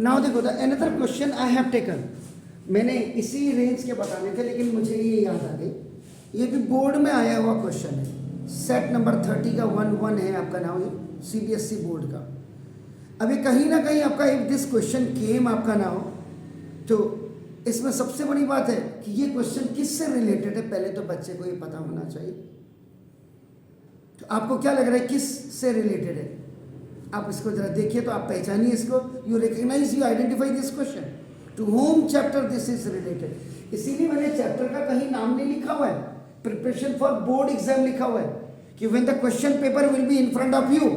Now देखो the another question I have taken, मैंने इसी रेंज के बताने थे लेकिन मुझे ये याद आ गई, ये भी बोर्ड में आया हुआ क्वेश्चन है, सेट नंबर 30 का 1-1 है आपका नाम, ये CBSE बोर्ड का। अभी कहीं ना कहीं आपका इफ दिस क्वेश्चन केम आपका ना हो, तो इसमें सबसे बड़ी बात है कि ये क्वेश्चन किससे रिलेटेड है, पहले तो बच्चे को ये पता होना चाहिए। तो आपको क्या लग रहा है किस से रिलेटेड है, आप इसको जरा देखिए तो आप पहचानिए इसको, you recognise, you identify this question, to whom chapter this is related. इसीलिए मैंने चैप्टर का कहीं नाम नहीं लिखा हुआ है, प्रिपरेशन फॉर बोर्ड एग्जाम लिखा हुआ है कि when the question paper will be in front of you,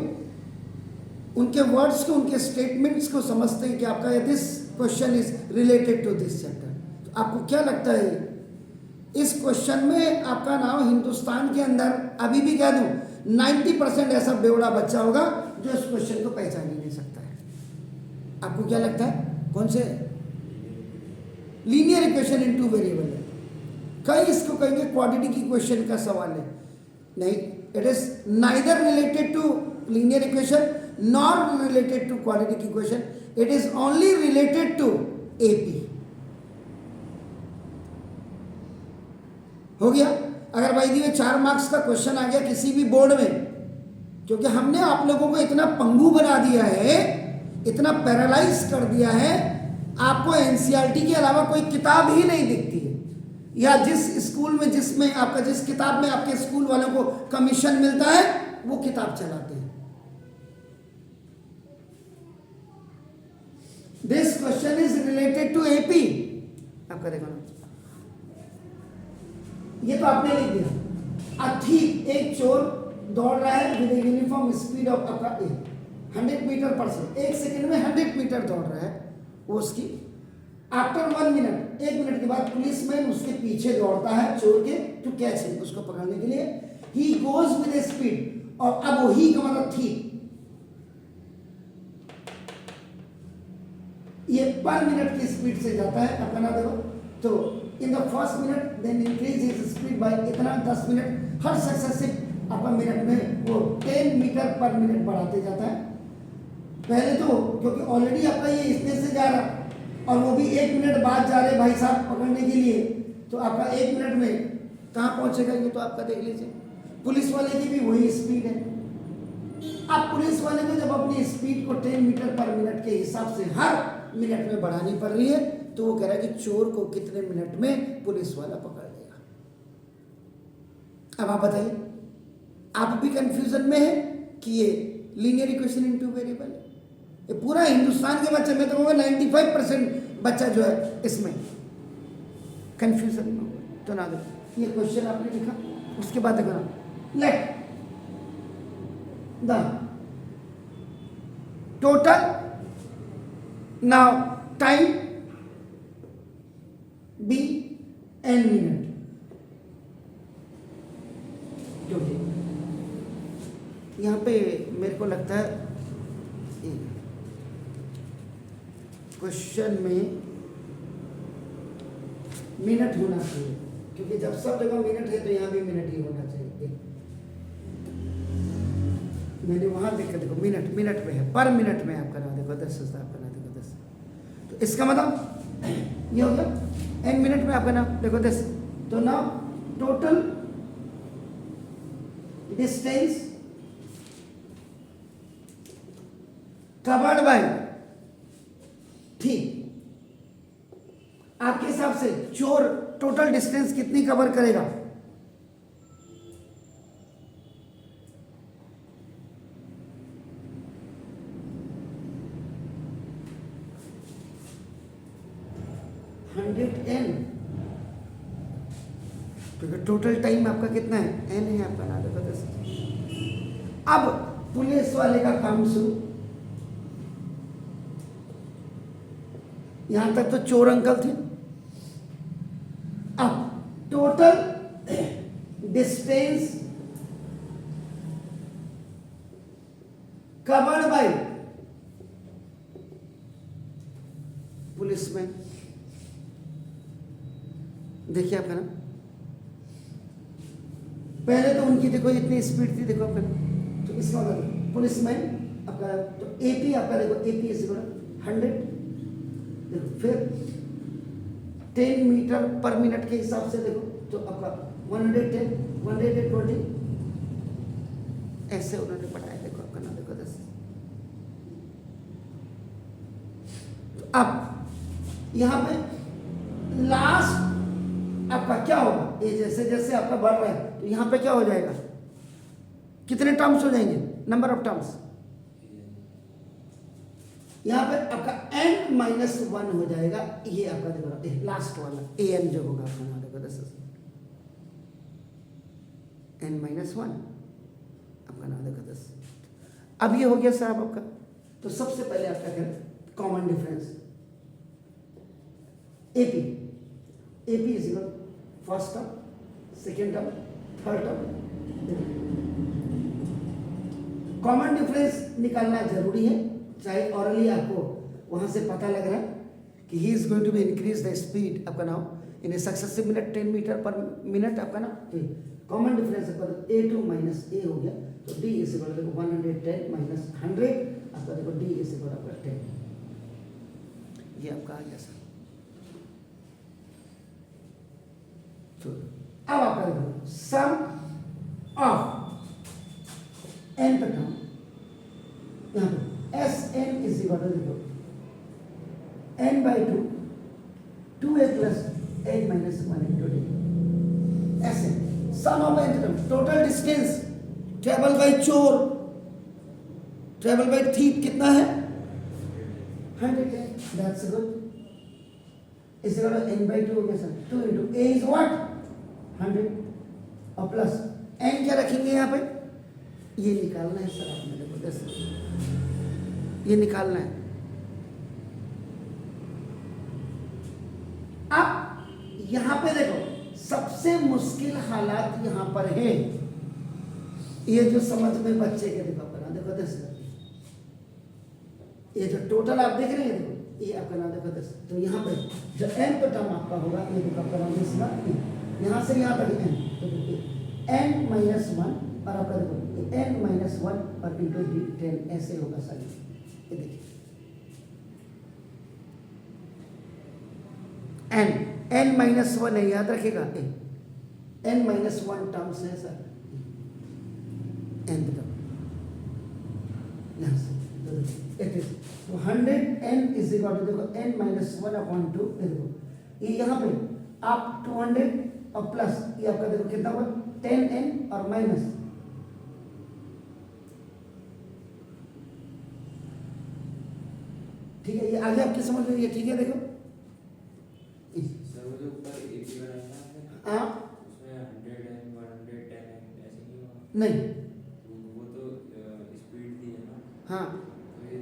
उनके वर्ड्स को, उनके स्टेटमेंट्स को समझते हैं कि आपका this question is related to this chapter. तो आपको क्या लगता है इस क्वेश्चन में आपका नाम हिंदुस्तान के अंदर अभी भी कह दूं 90% ऐसा बेवड़ा बच्चा होगा जो इस क्वेश्चन को पहचान ही नहीं सकता है। आपको क्या लगता है कौन से? Linear equation in two variable है, कई इसको कहेंगे क्वाड्रेटिक इक्वेशन का सवाल है, नहीं, it is neither related to linear equation nor related to quadratic equation, it is only related to AP। हो गया? अगर भाई दी 4 मार्क्स का क्वेश्चन आ गया किसी भी बोर्ड में, क्योंकि हमने आप लोगों को इतना पंगु बना दिया है, इतना पैरालाइज कर दिया है, आपको NCERT के अलावा कोई किताब ही नहीं दिखती है, या जिस स्कूल में जिसमें आपका जिस किताब में आपके स्कूल वालों को कमीशन मिलता है वो किताब चलाते हैं। This question is related to AP। आपका देखो ना, ये तो आपने लिख दिया, ठीक, एक चोर दौड़ रहा है विद यूनिफॉर्म स्पीड ऑफ आपका 100 मीटर पर सेकेंड, 1 सेकेंड में 100 मीटर दौड़ रहा है वो उसकी। आफ्टर 1 मिनट, 1 मिनट के बाद पुलिसमैन उसके पीछे दौड़ता है चोर के टू कैच हिम, उसको पकड़ने के लिए। ही गोज विद स्पीड, और अब वो ही का मतलब थी, ये पर मिनट की स्पीड से जाता है, अपना देखो तो in the first minute then increase his speed by इतना 10 मिनट, हर सक्सेसिव अपना मिनट में वो 10 मीटर पर मिनट बढ़ाते जाता है। पहले तो क्योंकि ऑलरेडी आपका ये इतने से जा रहा और वो भी 1 मिनट बाद जा रहे भाई साहब पकड़ने के लिए, तो आपका 1 मिनट में कहाँ पहुंचेगा ये तो आपका देख लीजिए। पुलिस वाले की भी वही स्पीड है। अब पुलिस वाले को जब अपनी स्पीड को 10 मीटर पर मिनट के हिसाब से हर मिनट में बढ़ानी पड़ रही है, तो वो कह रहा है कि चोर को कितने मिनट में पुलिस वाला पकड़ लेगा। अब आप बताइए, आप भी कंफ्यूजन में है कि ये linear equation in two variable है। ये पूरा हिंदुस्तान के बच्चे में तो 95% बच्चा जो है इसमें कंफ्यूजन में होगा। तो ना देखो, ये क्वेश्चन आपने लिखा, उसके बाद देखो ना, let the total now time be n minute, जो यहाँ पे मेरे को लगता है क्वेश्चन में मिनट होना चाहिए, क्योंकि जब सब जगह मिनट है तो यहाँ भी मिनट ही होना चाहिए। मैंने वहां देख कर देखो, मिनट मिनट में है, पर मिनट में आपका ना देखो 10 आपका ना देखो 10, तो इसका मतलब ये हो गया n मिनट में आपका नाम देखो 10। तो ना टोटल डिस्टेंस कवर्ड बाय, ठीक, आपके हिसाब से चोर टोटल डिस्टेंस कितनी कवर करेगा? n, क्योंकि टोटल टाइम आपका कितना है n है आपका ना देखो 10। अब पुलिस वाले का काम शुरू, यहां तक तो चोर अंकल थे। अब total distance covered by policeman, देखिए आपका ना, पहले तो उनकी देखो इतनी स्पीड थी देखो आपका, तो इसका मतलब पुलिसमैन आपका, तो AP आपका देखो AP इज 100 फिर 10 मीटर पर मिनट के हिसाब से देखो तो आपका 110, 120 ऐसे उन्होंने बढ़ाया। देखो आपका नाम देखो 10। तो अब यहाँ पे लास्ट आपका क्या होगा, ये जैसे जैसे आपका बढ़ रहा है तो यहाँ पे क्या हो जाएगा, कितने टर्म्स हो जाएंगे, नंबर ऑफ टर्म्स। यहाँ पे आपका n-1 हो जाएगा, ये आपका देखो लास्ट वाला an जो होगा आपका नाम देखो 10 n-1 आपका नाम देखो 10। अब ये हो गया साहब आपका। तो सबसे पहले आप क्या करें, common difference AP is equal first term, second term, third term. Common difference निकालना जरूरी है, चाहे ऑरली आपको वहां से पता लग रहा है कि he is going to be increase the speed आपका नाम in a successive minute 10 metre per minute आपका ना। कॉमन डिफरेंस आपका A2 माइनस A हो गया, तो D इज इक्वल देखो 110 माइनस 100 आपका देखो D इज इक्वल आपका 10। ये आपका आ गया सर। तो अब आपका देखो सम ऑफ n तक हम यहाँ पे Sn इज इक्वल देखो n/2 2a plus n minus 1 into d। Sn sum of n term, total distance travel by चोर, ट्रेवल बाय थीप कितना है 110, दैट्स गुड। इस इक्वल n/2 हो गया sir, 2 into a is what 100 और plus n क्या रखेंगे यहाँ पे, ये निकालना है सर आपने देखो 10, ये निकालना है। अब यहां पे देखो सबसे मुश्किल हालात यहां पर है, ये जो समझ में बच्चे के देखो अपना देखो 10, ये जो टोटल आप देख रहे हैं देखो ये आपका नाम देखो 10। तो यहाँ पे जो n तो टर्म आपका होगा ये देखो आपका नाम इसका यहाँ से यहाँ तक n, तो n-1 और आपका देखो n-1 और इंटू d 10 ऐसे होगा सर। ये देखिए n-1 है, याद रखिएगा n-1 टर्म्स है सर, n टर्म यहाँ से इट इज तो 100n इज इक्वल टू देखो n-1 अपॉन 2 देखो ये यहाँ पे आप 200 और प्लस ये आपका देखो कितना हुआ 10n और माइनस, ठीक है। ये आगे आपकी समझ में, ये ठीक है देखो सर वो जो ऊपर AP बनाया था हाँ उसमें 100n 110n ऐसे नहीं हुआ, नहीं वो तो स्पीड थी है ना। हाँ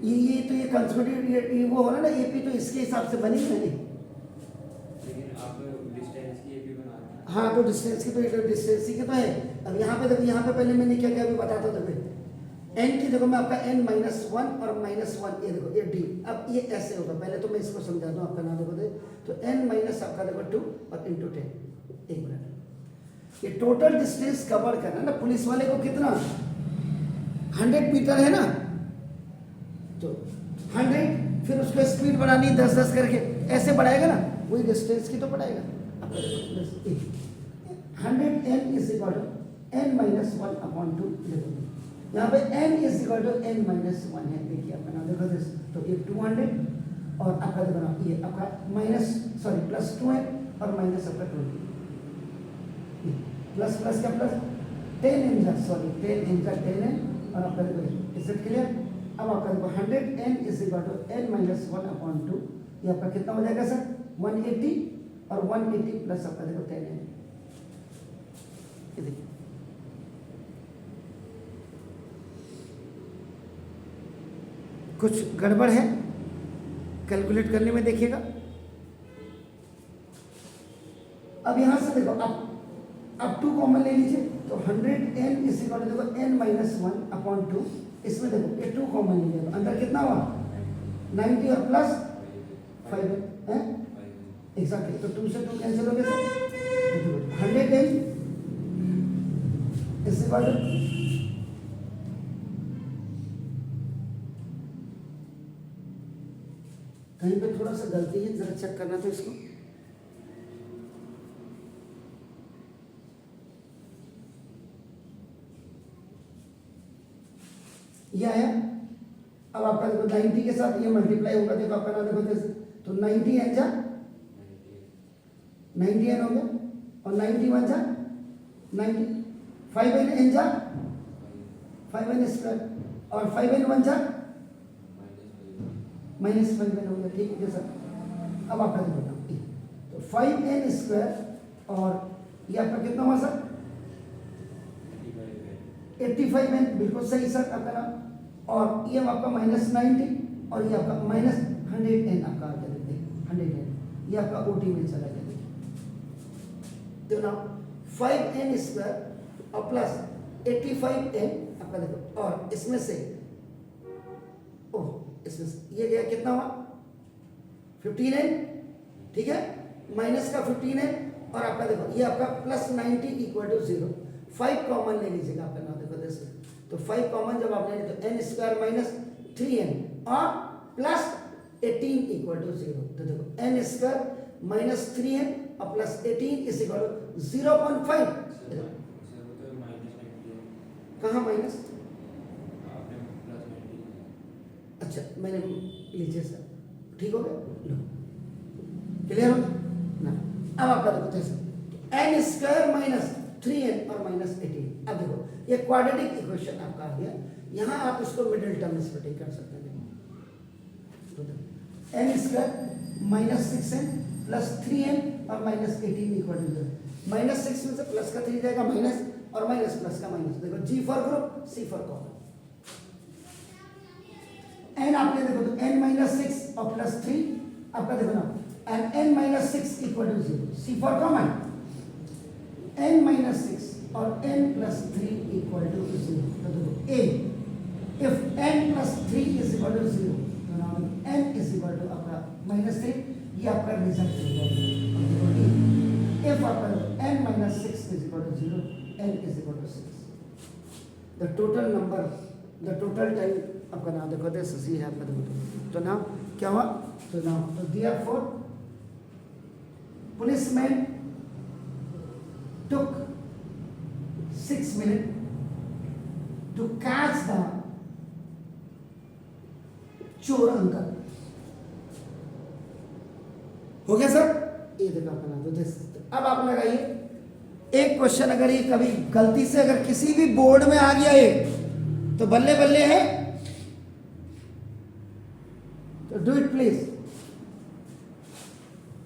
ये तो ये कंसोलिडेट ये वो हो रहा ना AP, तो इसके हिसाब से बनी ना ये। लेकिन आप डिस्टेंस की AP बना रहे हैं। हाँ तो डिस्टेंस की तो डिस्टेंस की तो है। अब यहाँ पे देखो यहाँ पे पहले मैंने क्या क्या अभी बताता था फिर n की देखो मैं आपका n-1 और -1 ये देखो ये d। अब ये ऐसे होगा, पहले तो मैं इसको समझा दूँ आपका नाम देखो तो n माइनस आपका देखो 2 और इंटू 10। एक मिनट, ये टोटल डिस्टेंस कवर करना ना, पुलिस वाले को कितना 100 मीटर है ना, तो 100 फिर उसको स्पीड बढ़ानी 10-10 करके ऐसे बढ़ाएगा ना, वही डिस्टेंस की तो बढ़ाएगा। 100n is equal to n-1 upon 2 देखो यहाँ पे n is equal to n-1 है। देखिए आपका नाम देखो दिस, तो ये 200 और आपका देखो ना ये आपका प्लस 2n और माइनस आपका 20 प्लस प्लस क्या प्लस 10n का 10n और आपका देखो इज इट क्लियर। अब आपका देखो 100n is equal to n-1 upon 2, ये आपका कितना हो जाएगा सर 180 और 180 प्लस आपका देखो 10n। ये देखिए कुछ गड़बड़ है कैलकुलेट करने में, देखिएगा। अब यहां से देखो अब 2 कॉमन ले लीजिए, तो 100n इज इक्वल टू देखो n-1 अपॉन 2, इसमें देखो ये 2 कॉमन ले लिया, अंदर कितना हुआ 90 और प्लस 5 है एग्जैक्टली, तो 2 से 2 कैंसिल हो गया sir. 100n is equal to कहीं पे थोड़ा सा गलती है, जरा चेक करना तो इसको। ये आया। अब आपका देखो 90 के साथ ये मल्टीप्लाई होगा, देखो आपका ना देखो जैसे, तो 90 एन जा 90 एन हो गया, और 91 जा 90, 5 एन जा 5 एन स्क्वायर, और 5 एन 1 जा -5 एन हो गया। ठीक है सर। अब आपका देखो तो 5 एन स्क्वायर और ये आपका कितना हुआ सर? 85 एन, बिल्कुल सही सर आपका नाम। और ये आपका -90 और ये आपका -100 एन आपका आ गया, देखिए 100 एन, ये आपका ओटी में चला गया। देखिए तो ना 5 एन स्क्वायर और प्लस 85 एन आपका देखो, और इसमें से इसमें से ये गया कितना हुआ? 15 एन, ठीक है, माइनस का 15 एन, और आपका देखो ये आपका +90 = 0। 5 कॉमन ले लीजिएगा आपका नाम देखो जैसे, तो 5 कॉमन जब आप ले लीजिए तो n स्क्वायर -3n और +18 = 0। तो देखो n स्क्वायर -3n और +18 = 0.5। कहाँ माइनस? अच्छा मैंने लीजिए सर, ठीक हो गया, क्लियर हो ना? अब आपका देखो जैसे n स्क्वायर -3n और -18। अब देखो ये क्वाड्रेटिक इक्वेशन आपका आ गया, यहाँ आप इसको मिडिल टर्म में स्प्लिटिंग कर सकते हैं। तो देखो n स्क्वायर -6n + 3n और -18 = 0। -6 में से प्लस का 3 जाएगा माइनस, और माइनस प्लस का माइनस। देखो G for group, C for common. n आपने देखो तो n - 6 और +3 आपका देखो ना, and n - 6 = 0। C for common, n - 6 और n + 3 = 0। तो देखो a if n + 3 = 0, तो नाउ n = आपका -3, ये आपका रिजल्ट है। if आपका n - 6 = 0, n = 6, the total number, the total time आपका नाम देखो तो सी है आपका देखो, तो नाम क्या हुआ? तो नाम तो therefore policeman took 6 minutes to catch the चोर अंकल। हो गया सर? ये देखो अपना तो अब आप लगाइए एक क्वेश्चन, अगर ये कभी गलती से अगर किसी भी बोर्ड में आ गया ये, तो बल्ले बल्ले है, तो डू इट प्लीज।